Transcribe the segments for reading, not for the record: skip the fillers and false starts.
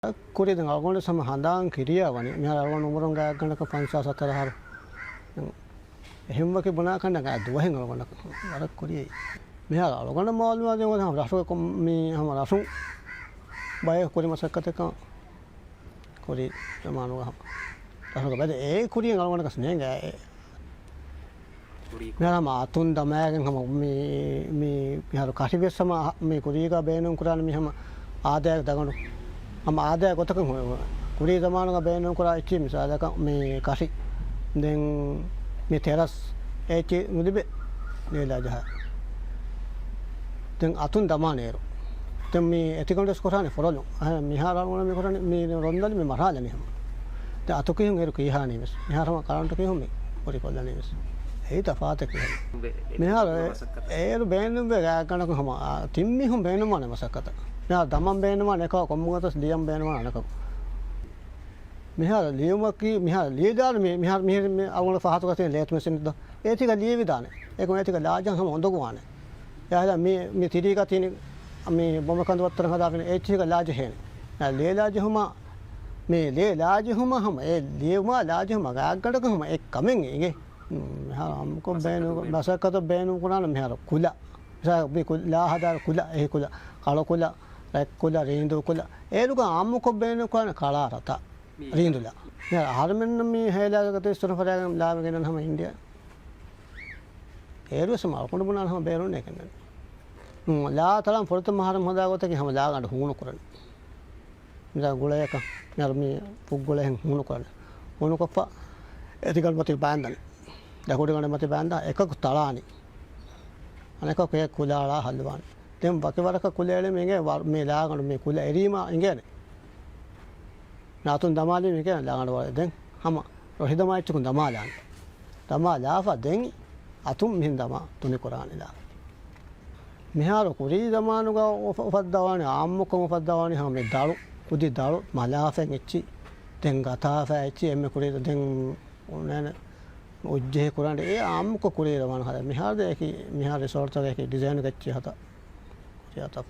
Kuri dengan algon sama handang kiri ya wani, mihal algon umurong gaya kan ke pansa satar har, himma ke buna kan dengan dua hing algon ada kuri, mihal algon mal mal dengan ham rasu mi ham rasu, bayar kuri masak kata kan, kuri zaman ham, rasu kepada kuri yang algon kasih nengga, mihal matun damai kan ham mi mihal kasih biasa sama mi kuri ka benung kuran mi ham ada dagan हम आधे को तक कुड़ी जमाने का बहनों को right miss आधा का मैं काशी दें मैं तेरस ऐसे मुझे भी ले ला जा दें आतुन दमाने रो दें मैं एतिकल डेस्क कोराने फॉलो हाँ मिहारा वाला मैं कोराने मैं रोंडल में मरा जाने हम तो आतु की हम एरो की हानि मिस मिहारा हम कारण तो की हम पूरी कोल जाने मिस यही तफात है कि मिहारा एरो बहनों में क्या करना को हम तिम्मी हम बहनों माने मसक्कत मिहार दमन बहन माने का कमुगत लियम बहन माने का मिहार लियम की मिहार लियदार में मिहार मिहार में अवल फाहत का लेट में सिन तो एथी का लिए विदाने एक में एथी का लाजं हम ओंदो गुआने या मी तिरी का तीन मी बमकंद वत्तर का दाने एथी का लाज है ना ले लाज हम मैं ले लाज हम ए लियमा लाज हम गागड़ को हम एक कमेंगे मिहार हमको बहन मसा का तो बहन को ना मिहार खुला भी खुला हदार खुला ए खुला कालो खुला कुला रींदु कुला एलुगा आम्मु कोब्बेनु कोना काला रता रींदुला या हारमेन मी हेला गते सुन फरागम लाम गेनन हम इंडिया एरु समा कोन बुना हम बेरो ने केन ला तलम फुरत महारम होदा गोते कि हम ला गड हुनु करन मिला गुळे का यार मी पुगुळे हुनु करन हुनु कोप्पा एतिकल मति बांदन दकोडी गण मति बांदा एकक तळानी अनेक के कुलाला हलवान तेम बाकी वाला का कुलेले मेंगे में लागाड़ में कुले एरीमा इंगे ने नातुन दमाली में क्या लागाड़ वाले दें हम रोहित माइट को दमालान दमालाफा दें अतुम मिन दमा तुने कुरान ला मिहारो कुरी दमानु का उफद्दावानी आम्मु को उफद्दावानी हमें दारू उदी दारू मलाफे इच्ची दें गाताफे इच्ची एम कुरी दें उन्हें उज्जे कुरान ये आम्मु को कुरी दमान है मिहार दे कि मिहार रिसोर्ट तक कि डिजाइन कच्ची हता तब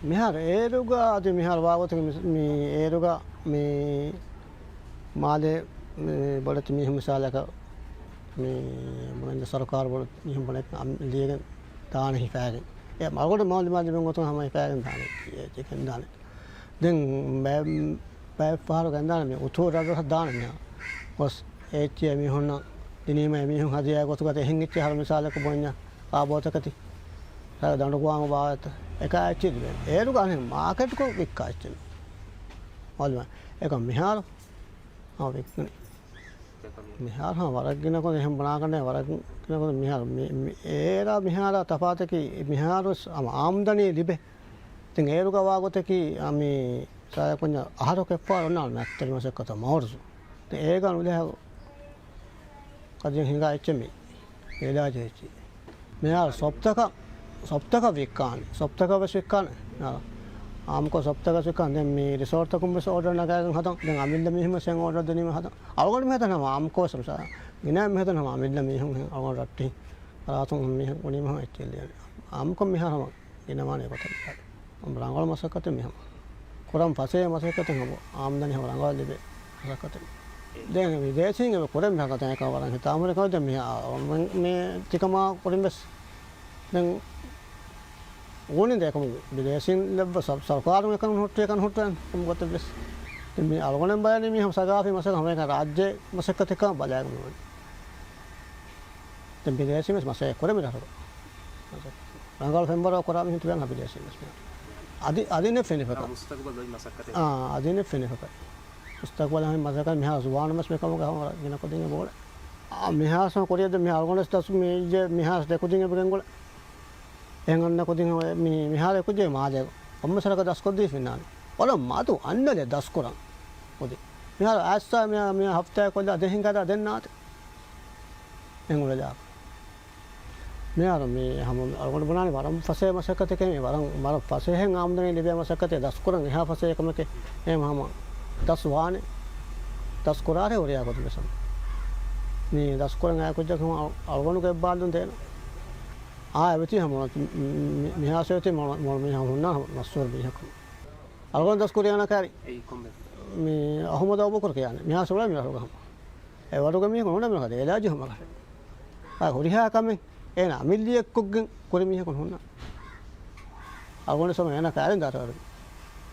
मिहार एरुगा आदि मिहार वागत मी एरुगा मी माले बड़े मी मिसाल का मी बड़े सरकार बड़े मी बड़े लिए दान ही फैग ये मालगोड माल माल में तो हम फैग दान ये चिकन दान दिन मैं पार गंदा में उठो रहा दान में बस एच मी होना दिनी में मी हूं हदिया को तो कहते हिंग हर मिसाल को बोन्या आबो तकती दंड को बात एक चीज एरु का मार्केट को विका ऑल में एक मिहार हाँ विकनी मिहार हाँ वरगिन को हम बना करने वरगिन को मिहार एरा मिहार तफात की मिहार आमदनी दिबे तिंग एरु का वागोते कि आमी साया कुछ आहारों के पार ना मैं तेरे में से कथा मारजू तो एक अनुले कजिंग हिंगा इच्चमी इलाज है ची मिहार सप्ताह का विकान सप्ताह का बस विकान हमको सप्ताह का विकान दे मी रिसोर्ट तक बस ऑर्डर ना करें हता दे आमिल में हम सेंग ऑर्डर देनी में हता अलगन में था हमको समझा गिना में था हम आमिल में हम अलगन रट्टी रातों में उनी में चले हमको में हम गिना माने को हम रंगल मसकते में हम कुरान फसे मसकते हम आमदनी हम रंगल लेबे मसकते दे विदेशी में कुरान में कहते हैं का वाला तामरे कहते में चिकमा कुरान बस दें ओने देखो विदेशी लब सब सरकार में कन होते तुम कहते बस मैं अलगोने बारे में हम सगाफी मसक हमें का राज्य मसकते का बजाय में तो विदेशी में मसक करे में रहो रंगल फेंबर और कोरा में तो ना विदेशी में आदि आदि ने फेने फका मुस्तकबल मसकते हां आदि ने फेने फका मुस्तकबल हम मसक में जुबान में कम का हम गिना को देंगे बोले मिहार से कोरिया दे मिहार गोने स्टस में जे मिहार देखो देंगे बगंगोले एंगन को दिन मिहार को जे माजे हम सर का 10 को दी फिर और मा तो अन्य ले 10 को रंग ओदे मिहार ऐसा मैं हफ्ते को दा देंगा दा दिन ना एंगोले जा मिहार में हम और बनाने वाला फसे मसकते के वाला मारा फसे है आमदनी ले मसकते 10 को रंग यहां फसे कम के हम 10 वाने 10 को रहे और या को सम ni das ko nga ko jak algon ko balun de a beti ham mi ha se te mo mi ha na masur bi ha අලගොන් දස් කුරියාන කාරි ඒ කොම්බ මේ අහමද ඔබ කර කියන්නේ මෙහා සොල මෙහා ගම ඒ වරුග මේ කොහොමද මොකද එලාජි හම කර ආ හොරිහා කමෙන් එන අමිල්ලියක් කොග්ගෙන් කුරි මිහ කොන හොන්න අලගොන් සම එන කාරෙන් දාතවර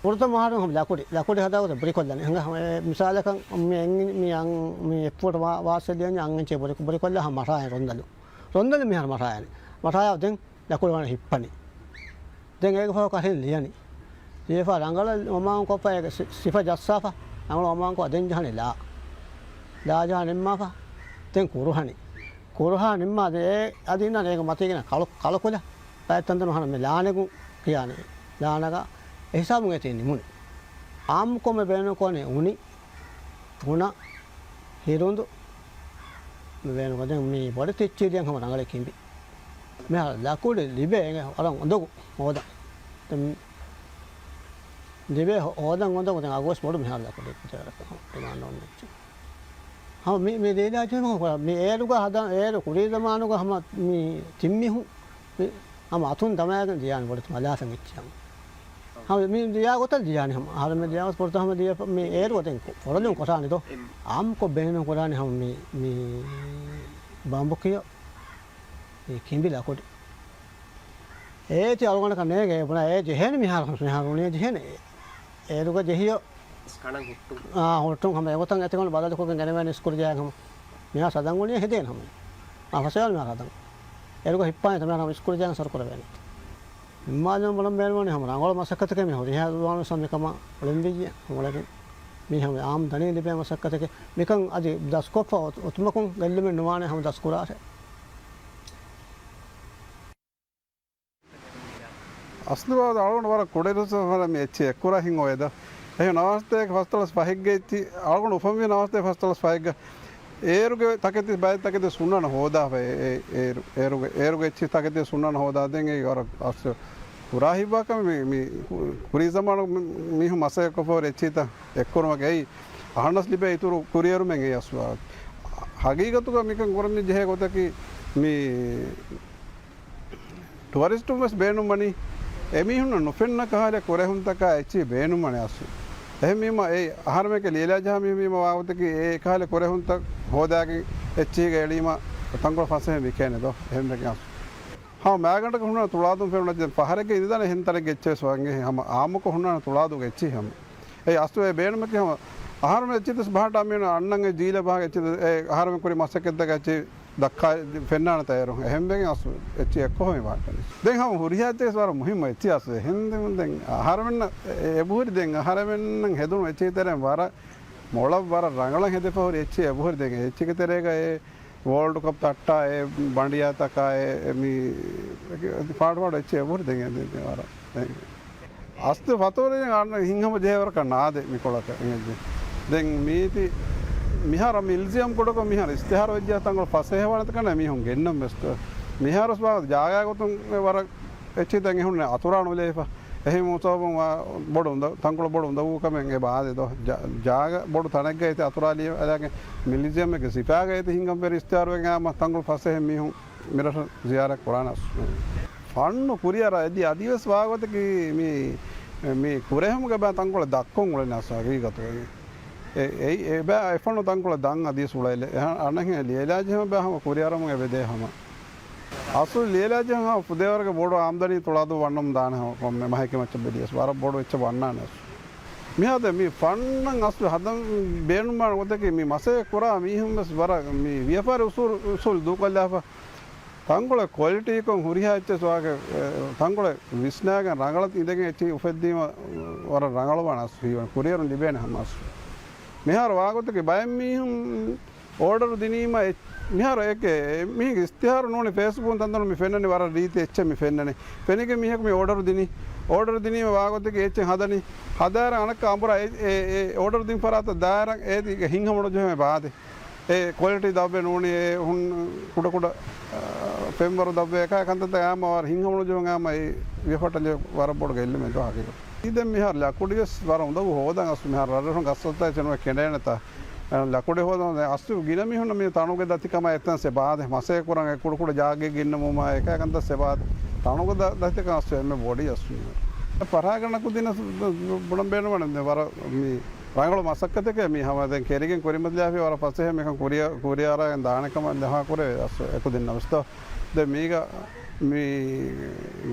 පුරත මහරම් හම ලකුඩි හදාවත බරිකොල්ලනේ හංග මිසාලකන් මේ එප්පුවට වාසලියන් අංගෙන් චේ බරිකොල්ල හම මරාය රොන්දල මෙහර මරායනේ මරාය දැන් ලකුඩ වන හිප්පනේ දැන් ඒක ෆෝ කරින් ලියනි ඒෆා රංගල මමාන් කොපය සිෆා ජස්සාෆා අංගල මමාන් කො දෙන් ජහනේ ලා ජහනෙම්මාෆා දැන් කුරුහා නිම්මා දේ අදින්න ඒක මතේගෙන කලකොල පැත්තන්තන හන මේ ලානෙකු කියන්නේ ලානක එහිසාමුන් ඇතින්නේ මුනේ ආම් කොම බේන කොනේ උනි තුන හිරුඳු මේ වෙන කොදෙන් මේ බඩ තෙච්චියන් හම රංගල කිම්බි මේ ලකුඩ ලිබේ අරන් හොඳකු හොදා දෙබේ හොදන් දැන් අගෝස් මොඩ මෙහා ලකුඩ එමාන ඕනෙච්ච හම මේ දේදාචන මේ ඒරුක හදන් ඒරු කුරී දමානුක හම මේ තිම්මිහු හම අතුන් තමයන් දියන් වලට මලාසන් ඉච්චම් හම මේ දියා ගොතල් දියානේ හම ආර මේ දියාස් පොරත හම දිය මේ ඒරුව දැන් පොරලුන් කොටානේ තෝ ආම් කො බේන කොරානේ හම මේ බම්බුකිය ඒ කිම්බි ලකුඩ ඒති අලගොන කන්නේ ගේ පුනා ඒ ජෙහෙන මිහාරුනේ ජෙහෙන ඒරුක ජෙහියෝ කණන් හුට්ටු හොට්ටුම් හැම ඒවතන් ඇතිකොන බදල කොගෙන් ගනවන ස්කෝර් ජයන් හැම මෙහා සදන් වුණේ හෙදෙන හැම අවසයල් මෙහා සදන් ඒරුක හිප්පානේ තමයි හැම ස්කෝර් ජයන් සර් කරවෙන්නේ මානම් බලම් බෑනවනේ හැම රංගල මසක්කතක මේ හොරි හැ දුවාන සම්මකම ඔලිම්පිය මොලකින් මේ හැම ආම් දනේ ලිපේ මසක්කතක මේකන් අදි දස්කොප් ඔතුමකුන් ගල්ලෙම නවානේ හැම දස්කුරාට අස්ලුවාද අලගොන වර කොඩේරස වර මේ එච්චි එක්කුරා හින් ඔයද එහෙ නවස්තේක ෆස්තලස් පහෙග්ගෙච්චි අලගොන උපමිය නවස්තේ ෆස්තලස් පහෙග්ග ඒරුගේ තකති බය තකති සුන්නන හොදා ඒරුගේ එච්චි තකති සුන්නන හොදා දෙන් ඒ වර අස් පුරා හිබකම මේ කුරී සමාන මිහ මසයක පොර එච්චිත එක්කුරම ගයි අහන්නස් ලිබේ ඉතුරු කුරියරු මෙන් ඒ අස්වා හගීගතුක මිකන් කරන්නේ ජෙහෙ ගොතකි මේ ටුවරිස්ටුමස් බේනුමනි එමිහුන නොෆෙන්න කාලේ කොරහුන් තක එච්චි බේනුමනේ අසු එහෙමම ඒ ආහාරමක ලීලා ජහම මෙම වාවතක ඒ කාලේ කොරහුන් තක හොදාගේ එච්චි ගේලීම තංගොල ෆසේ විකේනේ දෝ එහෙම දෙකස් හා මෑගන්ට කොහුන තුලාදුම් ෆෙරුණ දැන් පහරක ඉඳන හෙන්තර ගෙච්චේ සවංගේ හැම ආමක හුනන තුලාදු ගෙච්චි හැම ඒ අස්තු ඒ බේනුමක හැම ආහාරම එච්චිස් බහට අමින අන්නන්ගේ ජීල භාග එච්චි ඒ ආහාරම කුරි මසකෙද්ද ගැච්චි දක්කා ෆෙන්නාන තයරු එහෙම්බෙන් අසු එච්චි එක්කොම වාටනේ දැන් හම හුරියාතේ සවර මුහිම එච්චි අසු හෙන්දෙන් දැන් ආහාරවෙන්න එබුහරි දැන් ආහාරවෙන්න හෙදුණු එච්චි තරම් වර මොළ වර රංගල හෙදපහරි එච්චි එබුහරි දැන් එච්චි කතරේක ඒ වර්ල්ඩ් කප් තට්ටා ඒ බණ්ඩියා තකා ඒ මේ පාඩවඩ එච්චි එබුහරි දැන් වර අස්තු වතෝරේ ගන්න හිංගම ජේවර කනාද මිකොලක දැන් මේති මිහාර මිල්සියම් කොටක මිහාර ඉස්තිහාර විද්‍යා තංගල පසේ හවනත කන මිහුන් ගෙන්නම් මෙස්ට මිහාරස් වාග ජාගා ගොතුන් වර එච්චි දැන් එහුන්නේ අතුරාණු ලේපා එහෙම උසවම බොඩුන් තංගල බොඩුන් දවු කමෙන් ඒ බාදේ දෝ ජාග බොඩු තනක් ගයිත අතුරාලිය අලගේ මිල්සියම් එක සිපාග ගයිත හිංගම් පෙර ඉස්තිහාර වෙගාම තංගල පසේ මිහුන් මිරස ziyarak කොරානස් ෆන්න කුරියර එදි අදිවස් වාගතක මේ කුරේහම ගබා තංගල දක්කොන් වල නැසාගේ ගතෝ ඒ බෑ එෆොන තංකොල දන් අදී සුලයිල අනහ ලියලාජම බෑහම කුරියාරම වෙදේහම අසු ලියලාජම පුදේවර්ග බොඩ ආම්දනී තුලාදු වන්නම් දාන කොම්ම මහක මච්ච බෙදියස් වර බොඩ වෙච්ච වන්නානස් මිහද මේ ෆන්නන් අසු හදන් බේනුමාන වදක මේ මසේ කුරා මිහුම්ස් වර මේ ව්‍යාපාර උසුල් දුකල්ලාප තංකොල ක්වොලිටි කොන් හුරියාච්ච සවාග තංකොල විස්නාග රංගලත් ඉඳගෙන එච්චි උපෙද්දීම වර රංගලවනස් කුරියරන් ලිබේන හමස් මිහාර වාගොතක බයම් මිහුම් ඕඩර් දිනීම මිහාර එක මිහ ඉස්තිහාර නෝනේ ෆේස්බුක් තන්දන මි ෆෙන්නනේ වර රීති එච්ච මි ෆෙන්නනේ ෆෙනික මිහක මේ ඕඩර් දිනීම වාගොතක එච්ච හදනි හදාර අනක අඹර ඒ ඕඩර් දින් පරාත දාරන් ඒ හිංගමඩ ජොම බාදේ ඒ ක්වොලිටි දබ්බේ නෝනේ හුන් කුඩ පෙම්බර දබ්බේ එක කන්තත යාම වර හිංගමඩ ජොම ගාම ඒ විහටල වර බොඩ ගෙල්ල මෙ දෝ හකේ ඉතින් මිහාර ලකුඩිස් වර හොඳ හොදන් අසු මිහාර රරහන් ගස්සොත්තා චනෝ කෙනේනත ලකුඩේ හොදන් අසු ගින මිහුන මේ තනුගේ දතිකම එතන සෙබාද මසේ කුරන් කුඩ කුඩ ජාගේ ගින්න මොම එක කන්ත සෙබාද තනුගේ දතික අසු එමෙ බොඩි අසු පරාගණකු දින බුණම් බේනුවන වර රංගල මසක්කතක මේ හමද කෙරගෙන් කොරිමදලාපි වර පසේ මේක කොරියාරයෙන් දානකම දහකොර එකු දෙන්න අවස්ථාව ද මේක මේ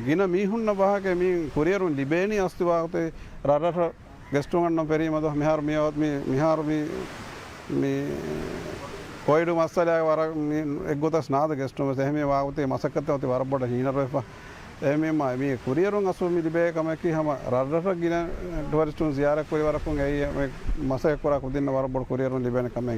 ගින මීහුන්න බහක මේ කොරියරුන් ලිබේනි අස්තිවාගතේ රරට ගෙස්ටුවන්න පෙරීමද මෙහර මියවත් මිහාර මේ කොයිඩු මස්සලය වර එක්ගොත ස්නාද ගෙස්ටුම සහම වාගතේ මසකත ති වරබොට හිනරප එම මේ කුරියරුන් අසු මිලිබේකමකි හම රට ගින ඩුවරිස්ටුන් සියාරක් කොරිවරකුන් ඇයි මසයකොර කුදින්න වරබොඩ කොරියරුන් ලිබෙන කම